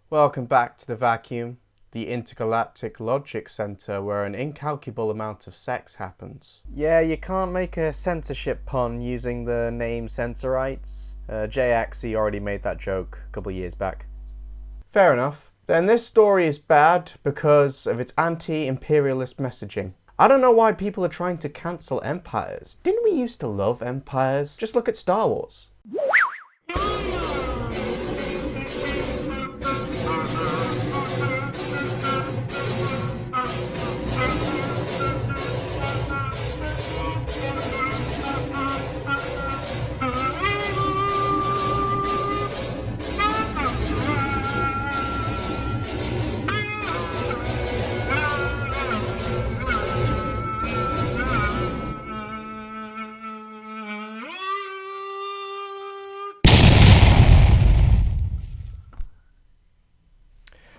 Welcome back to the Vacuum, the intergalactic logic center where an incalculable amount of sex happens. Yeah, you can't make a censorship pun using the name Sensorites. Jay Axie already made that joke a couple of years back. Fair enough. Then this story is bad because of its anti-imperialist messaging. I don't know why people are trying to cancel empires. Didn't we used to love empires? Just look at Star Wars.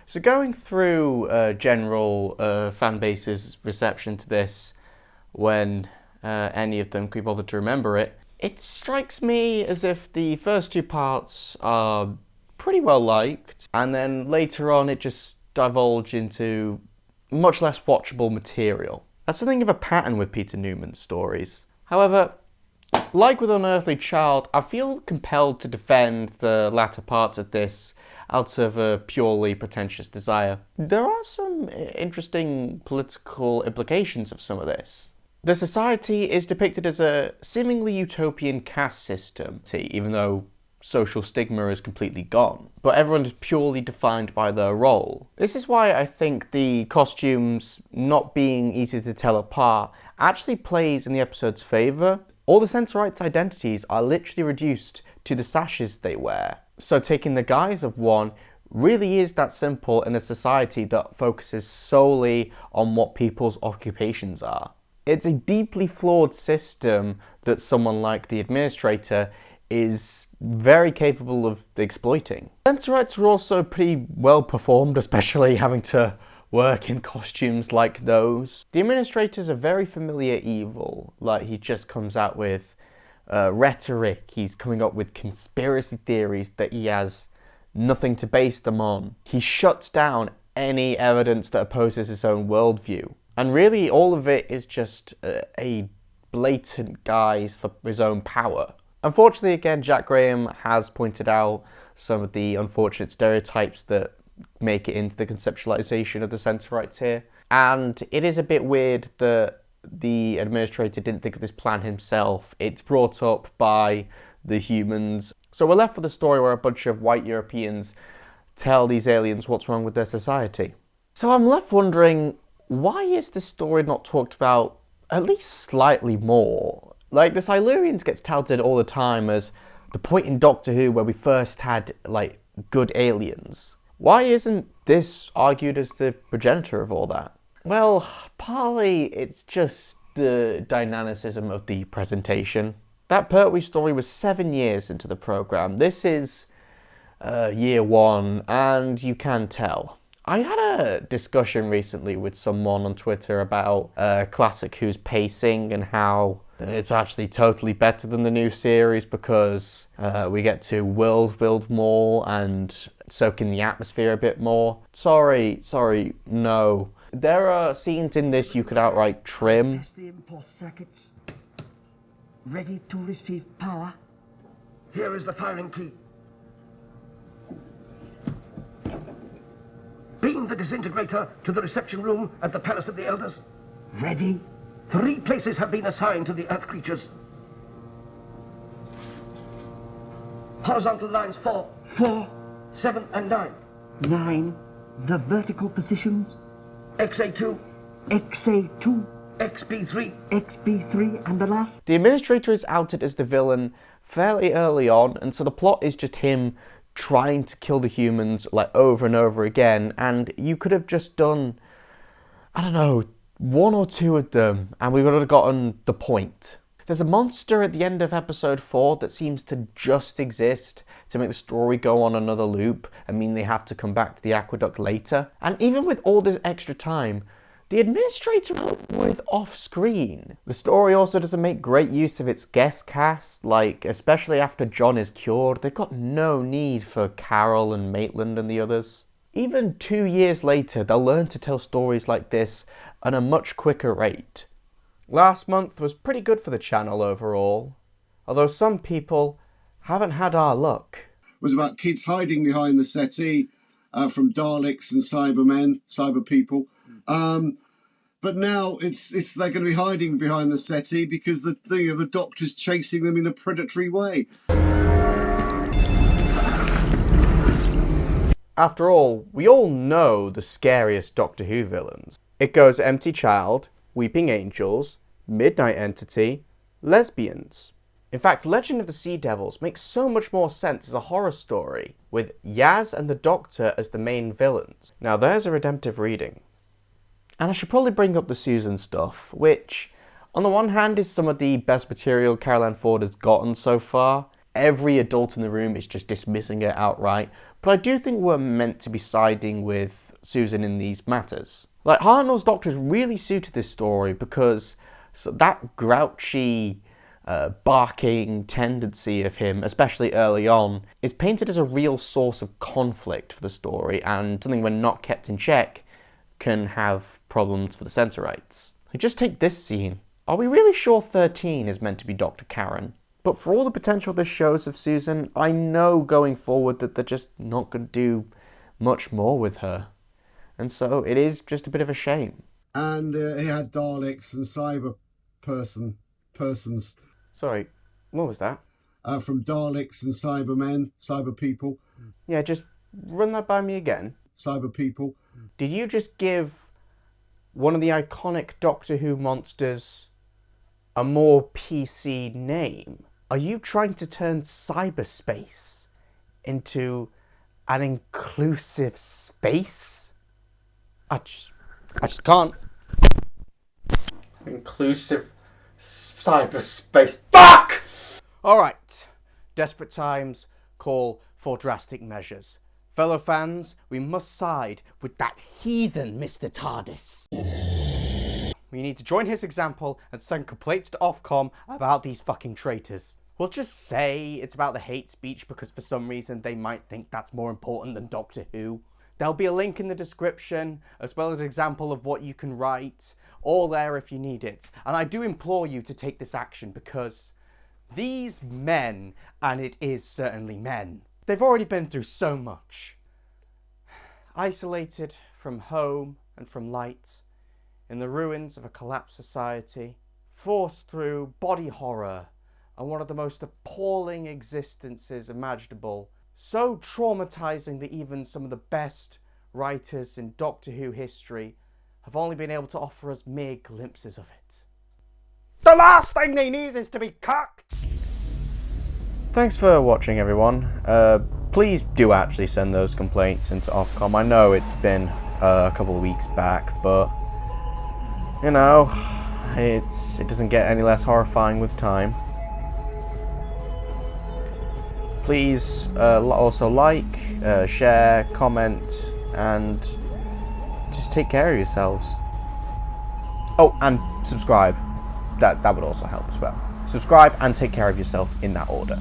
So going through general fan base's reception to this, when any of them could be bothered to remember it, it strikes me as if the first two parts are pretty well liked, and then later on it just divulged into much less watchable material. That's something of a pattern with Peter Newman's stories. However, like with Unearthly Child, I feel compelled to defend the latter parts of this out of a purely pretentious desire. There are some interesting political implications of some of this. The society is depicted as a seemingly utopian caste system, even though social stigma is completely gone, but everyone is purely defined by their role. This is why I think the costumes not being easy to tell apart actually plays in the episode's favour. All the Sensorites' identities are literally reduced to the sashes they wear. So taking the guise of one really is that simple in a society that focuses solely on what people's occupations are. It's a deeply flawed system that someone like the administrator is very capable of exploiting. Sensorites are also pretty well performed, especially having to work in costumes like those. The administrator's a very familiar evil, like he just comes out with rhetoric, he's coming up with conspiracy theories that he has nothing to base them on. He shuts down any evidence that opposes his own worldview. And really all of it is just a blatant guise for his own power. Unfortunately, again, Jack Graham has pointed out some of the unfortunate stereotypes that make it into the conceptualization of the Sensorites here. And it is a bit weird that the administrator didn't think of this plan himself. It's brought up by the humans. So we're left with a story where a bunch of white Europeans tell these aliens what's wrong with their society. So I'm left wondering, why is this story not talked about at least slightly more? Like, the Silurians gets touted all the time as the point in Doctor Who where we first had, like, good aliens. Why isn't this argued as the progenitor of all that? Well, partly it's just the dynamicism of the presentation. That Pertwee story was 7 years into the programme. This is year one, and you can tell. I had a discussion recently with someone on Twitter about Classic Who's pacing and how it's actually totally better than the new series because we get to world build more and soak in the atmosphere a bit more. Sorry, no. There are scenes in this you could outright trim. Test the impulse circuits. Ready to receive power. Here is the firing key. Beam the disintegrator to the reception room at the Palace of the Elders. Ready. 3 places have been assigned to the Earth creatures. Horizontal lines 4, 7 and 9. 9. The vertical positions. XA2. XA2. XB3. XB3 and the last. The administrator is outed as the villain fairly early on, and so the plot is just him trying to kill the humans like over and over again, and you could have just done, I don't know, 1 or 2 of them and we would have gotten the point. There's a monster at the end of episode 4 that seems to just exist to make the story go on another loop and mean they have to come back to the aqueduct later. And even with all this extra time, the administrator with off-screen. The story also doesn't make great use of its guest cast, like especially after John is cured, they've got no need for Carol and Maitland and the others. Even 2 years later, they'll learn to tell stories like this at a much quicker rate. Last month was pretty good for the channel overall, although some people haven't had our luck. It was about kids hiding behind the settee from Daleks and Cybermen, CyberPeople. But now they're going to be hiding behind the settee because the Doctor's chasing them in a predatory way. After all, we all know the scariest Doctor Who villains. It goes Empty Child, Weeping Angels, Midnight Entity, Lesbians. In fact, Legend of the Sea Devils makes so much more sense as a horror story, with Yaz and the Doctor as the main villains. Now there's a redemptive reading. And I should probably bring up the Susan stuff, which, on the one hand, is some of the best material Caroline Ford has gotten so far. Every adult in the room is just dismissing it outright, but I do think we're meant to be siding with Susan in these matters. Like, Hartnell's Doctor is really suited this story because that grouchy, barking tendency of him, especially early on, is painted as a real source of conflict for the story, and something when not kept in check can have problems for the Sensorites. Just take this scene. Are we really sure 13 is meant to be Dr. Karen? But for all the potential this shows of Susan, I know going forward that they're just not going to do much more with her. And so it is just a bit of a shame. And he had Daleks and persons. Sorry, what was that? From Daleks and Cybermen, CyberPeople. Yeah, just run that by me again. CyberPeople. Did you just give one of the iconic Doctor Who monsters a more PC name? Are you trying to turn cyberspace into an inclusive space? I just can't. Inclusive cyberspace. Fuck! Alright. Desperate times call for drastic measures. Fellow fans, we must side with that heathen Mr. TARDIS. We need to join his example and send complaints to Ofcom about these fucking traitors. We'll just say it's about the hate speech because for some reason they might think that's more important than Doctor Who. There'll be a link in the description, as well as an example of what you can write, all there if you need it. And I do implore you to take this action because these men, and it is certainly men, they've already been through so much. Isolated from home and from light, in the ruins of a collapsed society, forced through body horror and one of the most appalling existences imaginable, so traumatizing that even some of the best writers in Doctor Who history have only been able to offer us mere glimpses of it. The last thing they need is to be cucked! Thanks for watching, everyone. Please do actually send those complaints into Ofcom. I know it's been a couple of weeks back, but you know, it doesn't get any less horrifying with time. Please also like, share, comment, and just take care of yourselves. Oh, and subscribe. That would also help as well. Subscribe and take care of yourself in that order.